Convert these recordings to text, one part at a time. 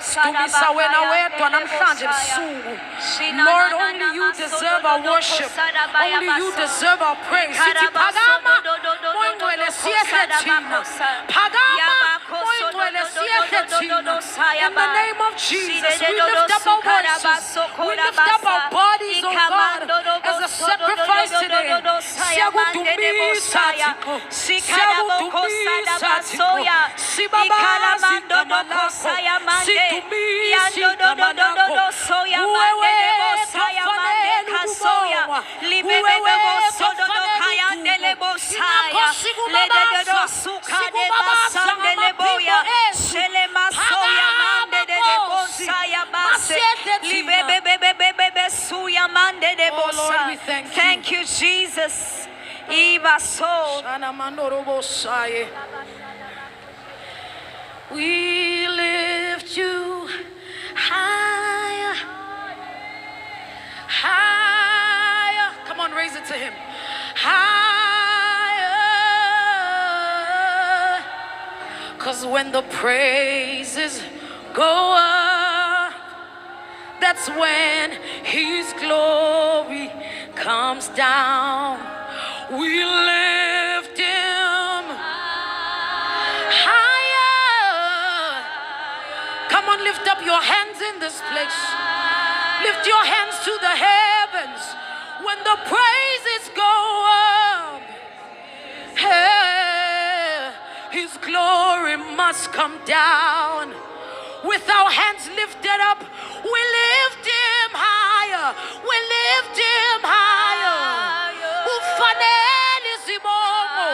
Stumisa wena wedwa namhlanje ebusuku. Lord, only you deserve our worship. Only you deserve our praise. Sithi phakama moyingcwele siyehle thina. Phakama moyingcwele siyehle thina. In the name of Jesus, we lift up our voices. We lift up our bodies, oh God, as a sacrifice today. Siyakudumisa Thixo. Siyakudumisa Thixo. Sibabazi igama lakho. Sidumisi igama lakho. Uwewe kafanele ukubongwa. Uwewe kafanele ukubongwa. Sinakho sikubabasa. Sikubabasa ngamaphiko esu. Oh Lord, we thank you. Thank you, Jesus. We lift you higher, higher. Come on, raise it to him. Higher. 'Cause when the praises go up, that's when his glory comes down. We lift him higher. Come on, lift up your hands in this place. Lift your hands to the heavens. When the praises go up, hey, his glory must come down. With our hands lifted up, we lift him higher. We lift him higher. Ufanele zibongo,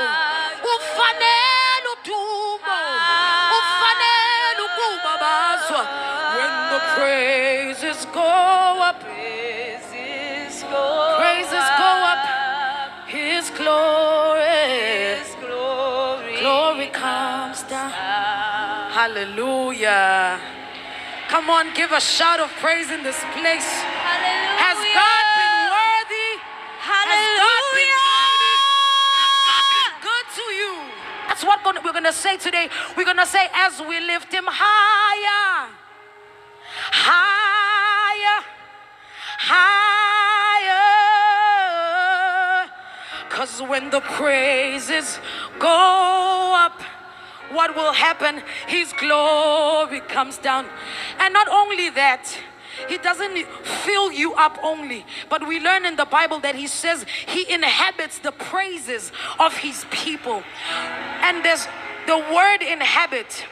ufanele udumo, ufanele ukubabazwa. When the praises go up, praises go up, his glory comes down. Hallelujah. Come on, give a shout of praise in this place. Hallelujah. Has God been worthy? Hallelujah. Has God been mighty? Has God been good to you? That's what we're going to say today. We're going to say, as we lift him higher, higher, higher. 'Cause when the praises go up, what will happen? His glory comes down. And not only that, he doesn't fill you up only, but we learn in the Bible that he says he inhabits the praises of his people. And there's the word inhabit.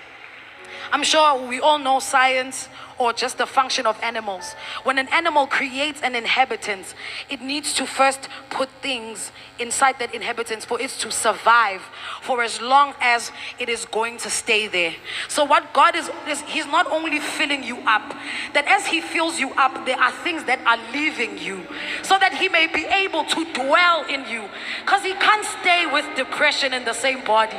I'm sure we all know science or just the function of animals. When an animal creates an inhabitant, it needs to first put things inside that inhabitants for it to survive for as long as it is going to stay there. So what God is he's not only filling you up, that as he fills you up, there are things that are leaving you so that he may be able to dwell in you. Because he can't stay with depression in the same body.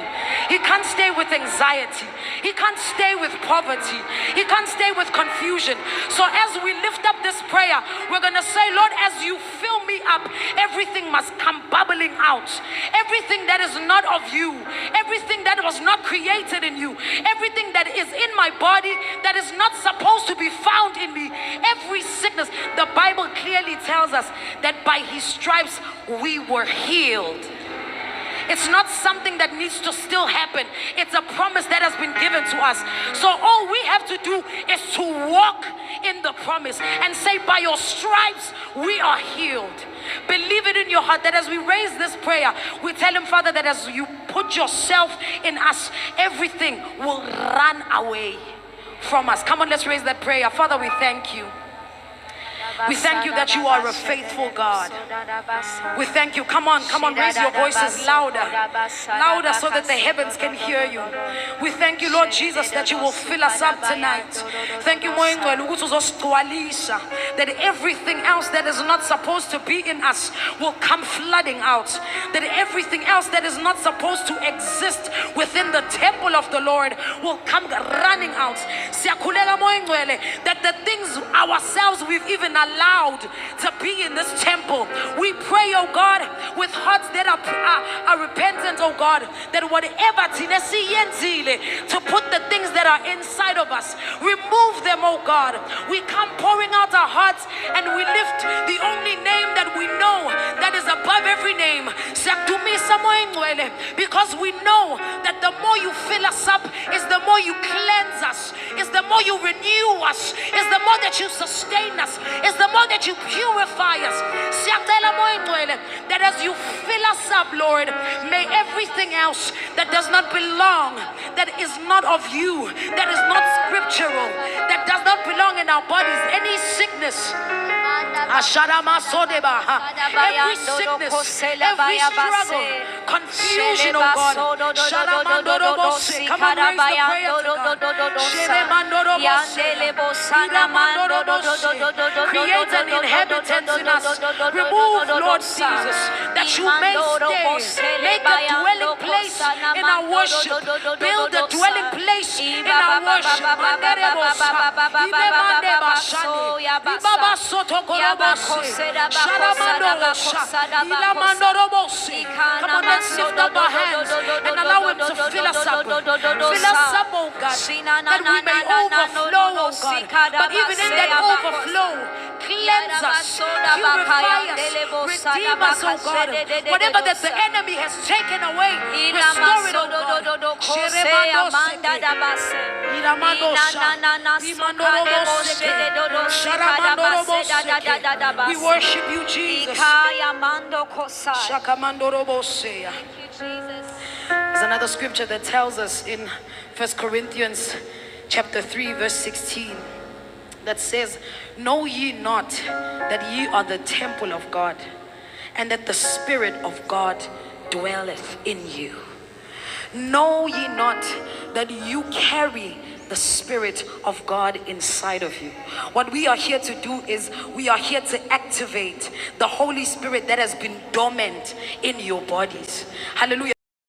He can't stay with anxiety. He can't stay with poverty. He can't stay with confusion. So as we lift up this prayer, we're going to say, Lord, as you fill me up, everything must come bubbling out. Everything that is not of you, everything that was not created in you, everything that is in my body that is not supposed to be found in me, every sickness. The Bible clearly tells us that by his stripes we were healed. It's not something that needs to still happen. It's a promise that has been given to us. So all we have to do is to walk in the promise and say, by your stripes we are healed. Believe it in your heart that as we raise this prayer, we tell him, Father, that as you put yourself in us, everything will run away from us. Come on, let's raise that prayer. Father, we thank you. We thank you that you are a faithful God. We thank you. Come on, raise your voices louder. Louder so that the heavens can hear you. We thank you, Lord Jesus, that you will fill us up tonight. Thank you, that everything else that is not supposed to be in us will come flooding out. That everything else that is not supposed to exist within the temple of the Lord will come running out. That the things ourselves we've even allowed allowed to be in this temple. We pray, oh God, with hearts that are repentant, oh God, that whatever to put the things that are inside of us, remove them, oh God. We come pouring out our hearts and we lift the only name that we know that is above every name, because we know that the more you fill us up is the more you cleanse us, is the more you renew us, is the more that you sustain us, is the more that you purify us. That as you fill us up, Lord, may everything else that does not belong, that is not of you, that is not scriptural, that does not belong in our bodies, any sickness, every sickness, every struggle, confusion, oh God, come on, raise the prayer to God. Create an inhabitants in us. Remove, Lord Jesus, that you may stay. Make a dwelling place in our worship. Build a dwelling place in our worship. Come on, let's lift up our hands and allow him to fill us up. Fill us up, oh God, that we may overflow, oh God. But even in that overflow, cleanse us, purify us, redeem us, oh God. Whatever that the enemy has taken away, restore it, oh God. We worship you, Jesus. There's another scripture that tells us in 1 Corinthians chapter 3 verse 16 that says, know ye not that ye are the temple of God, and that the Spirit of God dwelleth in you? Know ye not that you carry the Spirit of God inside of you? What we are here to do is we are here to activate the Holy Spirit that has been dormant in your bodies. Hallelujah.